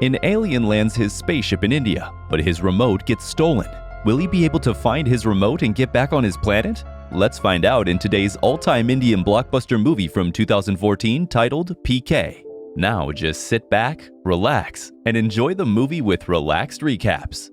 An alien lands his spaceship in India, but his remote gets stolen. Will he be able to find his remote and get back on his planet? Let's find out in today's all-time Indian blockbuster movie from 2014 titled PK. Now just sit back, relax, and enjoy the movie with relaxed recaps.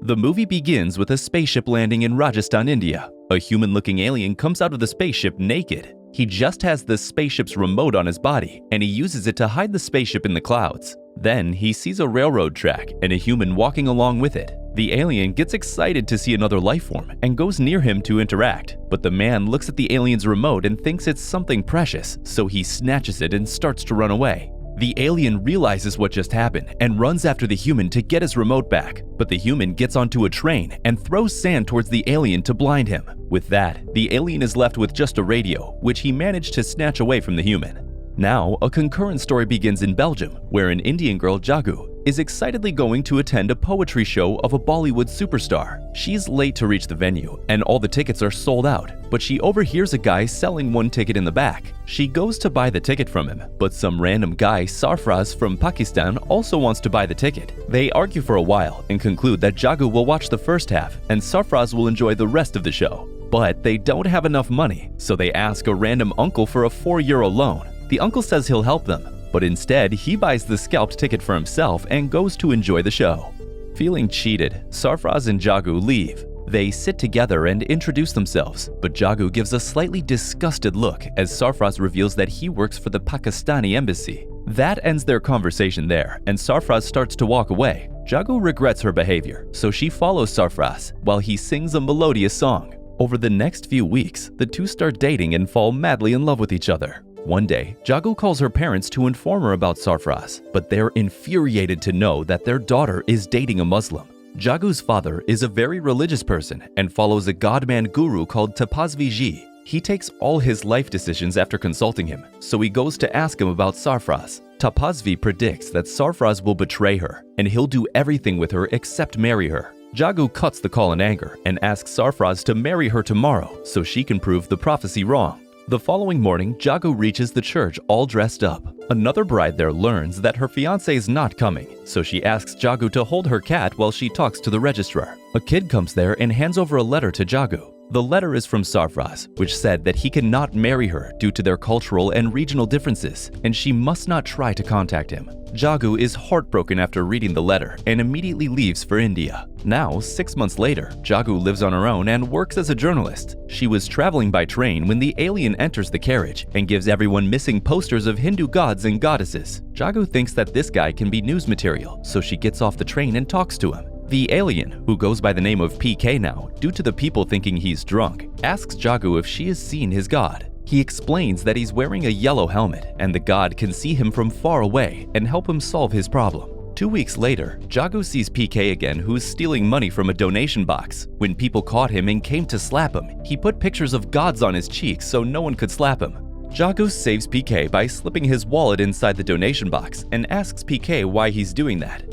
The movie begins with a spaceship landing in Rajasthan, India. A human-looking alien comes out of the spaceship naked. He just has the spaceship's remote on his body, and he uses it to hide the spaceship in the clouds. Then he sees a railroad track and a human walking along with it. The alien gets excited to see another life form and goes near him to interact, but the man looks at the alien's remote and thinks it's something precious, so he snatches it and starts to run away. The alien realizes what just happened and runs after the human to get his remote back, but the human gets onto a train and throws sand towards the alien to blind him. With that, the alien is left with just a radio, which he managed to snatch away from the human. Now, a concurrent story begins in Belgium, where an Indian girl, Jagu, is excitedly going to attend a poetry show of a Bollywood superstar. She's late to reach the venue, and all the tickets are sold out, but she overhears a guy selling one ticket in the back. She goes to buy the ticket from him, but some random guy, Sarfraz from Pakistan, also wants to buy the ticket. They argue for a while and conclude that Jagu will watch the first half, and Sarfraz will enjoy the rest of the show. But they don't have enough money, so they ask a random uncle for a €4 loan. The uncle says he'll help them, but instead he buys the scalped ticket for himself and goes to enjoy the show. Feeling cheated, Sarfraz and Jagu leave. They sit together and introduce themselves, but Jagu gives a slightly disgusted look as Sarfraz reveals that he works for the Pakistani embassy. That ends their conversation there, and Sarfraz starts to walk away. Jagu regrets her behavior, so she follows Sarfraz while he sings a melodious song. Over the next few weeks, the two start dating and fall madly in love with each other. One day, Jagu calls her parents to inform her about Sarfraz, but they're infuriated to know that their daughter is dating a Muslim. Jagu's father is a very religious person and follows a god-man guru called Tapasviji. He takes all his life decisions after consulting him, so he goes to ask him about Sarfraz. Tapasvi predicts that Sarfraz will betray her, and he'll do everything with her except marry her. Jagu cuts the call in anger and asks Sarfraz to marry her tomorrow so she can prove the prophecy wrong. The following morning, Jagu reaches the church all dressed up. Another bride there learns that her fiancé is not coming, so she asks Jagu to hold her cat while she talks to the registrar. A kid comes there and hands over a letter to Jagu. The letter is from Sarfraz, which said that he cannot marry her due to their cultural and regional differences, and she must not try to contact him. Jagu is heartbroken after reading the letter and immediately leaves for India. Now, 6 months later, Jagu lives on her own and works as a journalist. She was traveling by train when the alien enters the carriage and gives everyone missing posters of Hindu gods and goddesses. Jagu thinks that this guy can be news material, so she gets off the train and talks to him. The alien, who goes by the name of PK now, due to the people thinking he's drunk, asks Jagu if she has seen his god. He explains that he's wearing a yellow helmet and the god can see him from far away and help him solve his problem. 2 weeks later, Jagu sees PK again, who's stealing money from a donation box. When people caught him and came to slap him, he put pictures of gods on his cheeks so no one could slap him. Jagu saves PK by slipping his wallet inside the donation box and asks PK why he's doing that.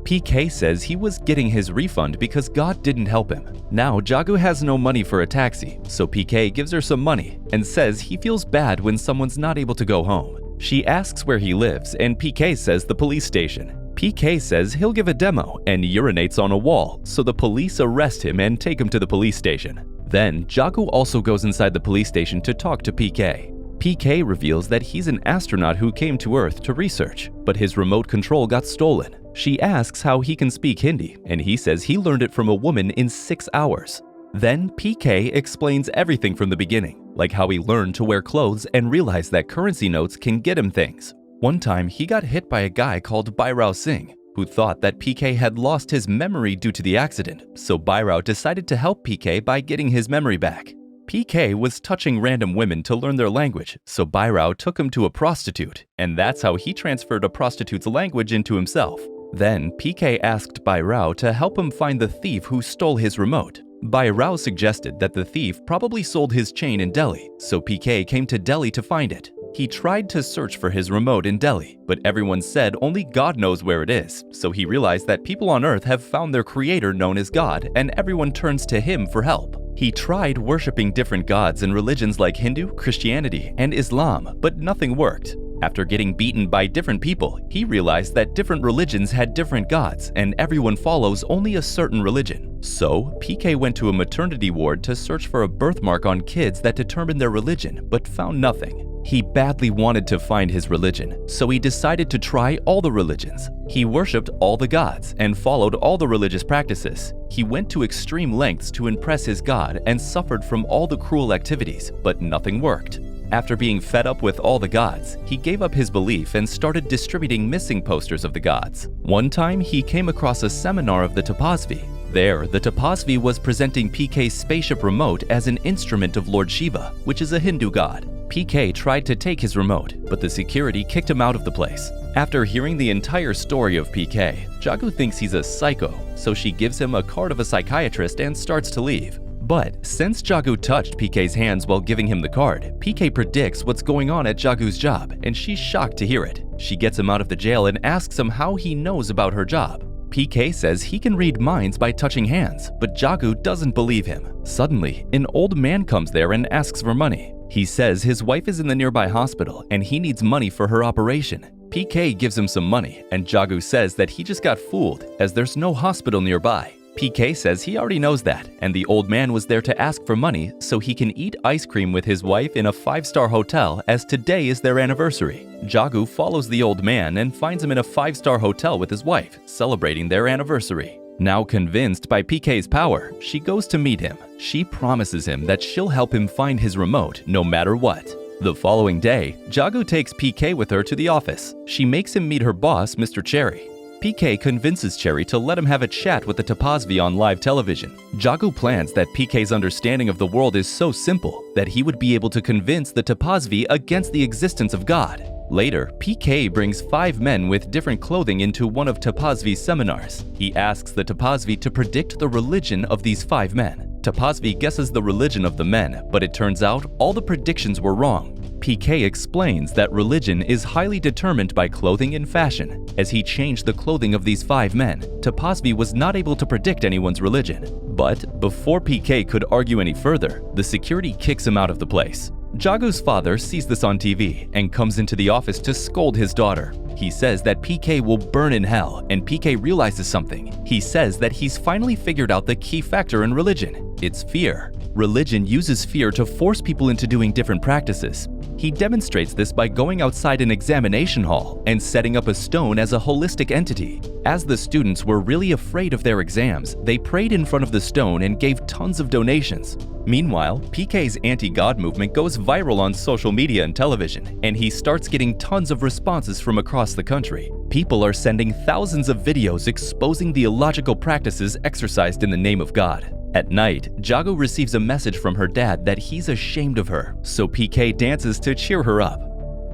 PK says he was getting his refund because God didn't help him. Now Jagu has no money for a taxi, so PK gives her some money and says he feels bad when someone's not able to go home. She asks where he lives and PK says the police station. PK says he'll give a demo and urinates on a wall, so the police arrest him and take him to the police station. Then Jagu also goes inside the police station to talk to PK. PK reveals that he's an astronaut who came to Earth to research, but his remote control got stolen. She asks how he can speak Hindi, and he says he learned it from a woman in 6 hours. Then PK explains everything from the beginning, like how he learned to wear clothes and realized that currency notes can get him things. One time, he got hit by a guy called Bhairao Singh, who thought that PK had lost his memory due to the accident, so Bhairao decided to help PK by getting his memory back. PK was touching random women to learn their language, so Bhairao took him to a prostitute, and that's how he transferred a prostitute's language into himself. Then PK asked Bhairao to help him find the thief who stole his remote. Bhairao suggested that the thief probably sold his chain in Delhi, so PK came to Delhi to find it. He tried to search for his remote in Delhi, but everyone said only God knows where it is, so he realized that people on Earth have found their creator known as God, and everyone turns to him for help. He tried worshipping different gods in religions like Hindu, Christianity, and Islam, but nothing worked. After getting beaten by different people, he realized that different religions had different gods and everyone follows only a certain religion. So, PK went to a maternity ward to search for a birthmark on kids that determined their religion, but found nothing. He badly wanted to find his religion, so he decided to try all the religions. He worshipped all the gods and followed all the religious practices. He went to extreme lengths to impress his god and suffered from all the cruel activities, but nothing worked. After being fed up with all the gods, he gave up his belief and started distributing missing posters of the gods. One time, he came across a seminar of the Tapasvi. There, the Tapasvi was presenting PK's spaceship remote as an instrument of Lord Shiva, which is a Hindu god. PK tried to take his remote, but the security kicked him out of the place. After hearing the entire story of PK, Jagu thinks he's a psycho, so she gives him a card of a psychiatrist and starts to leave. But since Jagu touched PK's hands while giving him the card, PK predicts what's going on at Jagu's job, and she's shocked to hear it. She gets him out of the jail and asks him how he knows about her job. PK says he can read minds by touching hands, but Jagu doesn't believe him. Suddenly, an old man comes there and asks for money. He says his wife is in the nearby hospital and he needs money for her operation. PK gives him some money, and Jagu says that he just got fooled as there's no hospital nearby. PK says he already knows that, and the old man was there to ask for money so he can eat ice cream with his wife in a 5-star hotel as today is their anniversary. Jagu follows the old man and finds him in a 5-star hotel with his wife, celebrating their anniversary. Now convinced by PK's power, she goes to meet him. She promises him that she'll help him find his remote no matter what. The following day, Jagu takes PK with her to the office. She makes him meet her boss, Mr. Cherry. PK convinces Cherry to let him have a chat with the Tapasvi on live television. Jagu plans that PK's understanding of the world is so simple that he would be able to convince the Tapasvi against the existence of God. Later, PK brings 5 men with different clothing into one of Tapasvi's seminars. He asks the Tapasvi to predict the religion of these 5 men. Tapasvi guesses the religion of the men, but it turns out all the predictions were wrong. PK explains that religion is highly determined by clothing and fashion. As he changed the clothing of these 5 men, Tapasvi was not able to predict anyone's religion. But before PK could argue any further, the security kicks him out of the place. Jagu's father sees this on TV and comes into the office to scold his daughter. He says that PK will burn in hell, and PK realizes something. He says that he's finally figured out the key factor in religion. It's fear. Religion uses fear to force people into doing different practices. He demonstrates this by going outside an examination hall and setting up a stone as a holistic entity. As the students were really afraid of their exams, they prayed in front of the stone and gave tons of donations. Meanwhile, PK's anti-God movement goes viral on social media and television, and he starts getting tons of responses from across the country. People are sending thousands of videos exposing the illogical practices exercised in the name of God. At night, Jagu receives a message from her dad that he's ashamed of her, so PK dances to cheer her up.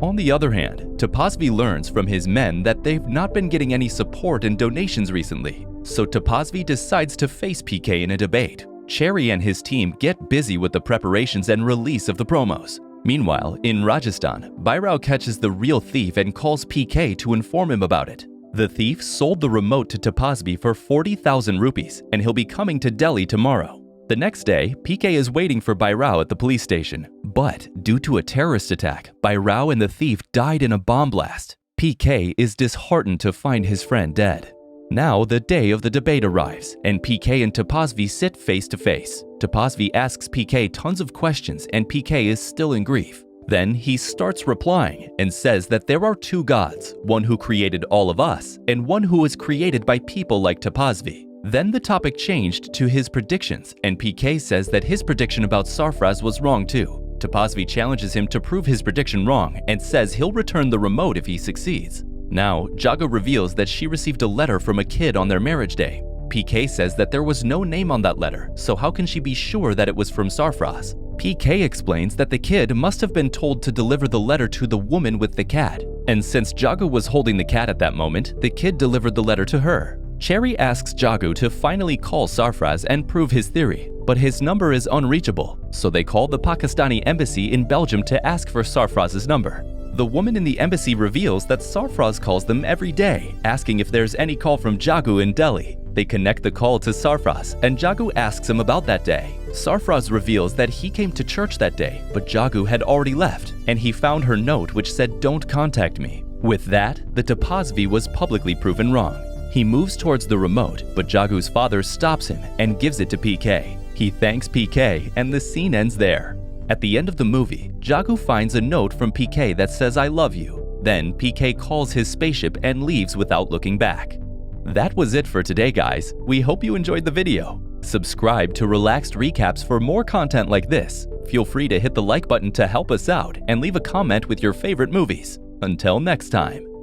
On the other hand, Tapasvi learns from his men that they've not been getting any support and donations recently, so Tapasvi decides to face PK in a debate. Cherry and his team get busy with the preparations and release of the promos. Meanwhile, in Rajasthan, Bhairao catches the real thief and calls PK to inform him about it. The thief sold the remote to Tapasvi for 40,000 rupees, and he'll be coming to Delhi tomorrow. The next day, PK is waiting for Bhairao at the police station. But due to a terrorist attack, Bhairao and the thief died in a bomb blast. PK is disheartened to find his friend dead. Now the day of the debate arrives, and PK and Tapasvi sit face to face. Tapasvi asks PK tons of questions, and PK is still in grief. Then he starts replying and says that there are 2 gods, one who created all of us and one who was created by people like Tapasvi. Then the topic changed to his predictions, and PK says that his prediction about Sarfraz was wrong too. Tapasvi challenges him to prove his prediction wrong and says he'll return the remote if he succeeds. Now, Jagu reveals that she received a letter from a kid on their marriage day. PK says that there was no name on that letter, so how can she be sure that it was from Sarfraz? PK explains that the kid must have been told to deliver the letter to the woman with the cat, and since Jagu was holding the cat at that moment, the kid delivered the letter to her. Cherry asks Jagu to finally call Sarfraz and prove his theory, but his number is unreachable, so they call the Pakistani embassy in Belgium to ask for Sarfraz's number. The woman in the embassy reveals that Sarfraz calls them every day, asking if there's any call from Jagu in Delhi. They connect the call to Sarfraz, and Jagu asks him about that day. Sarfraz reveals that he came to church that day, but Jagu had already left, and he found her note which said, "Don't contact me." With that, the Topazvi was publicly proven wrong. He moves towards the remote, but Jagu's father stops him and gives it to PK. He thanks PK, and the scene ends there. At the end of the movie, Jagu finds a note from PK that says, "I love you." Then PK calls his spaceship and leaves without looking back. That was it for today, guys. We hope you enjoyed the video. Subscribe to Relaxed Recaps for more content like this. Feel free to hit the like button to help us out and leave a comment with your favorite movies. Until next time.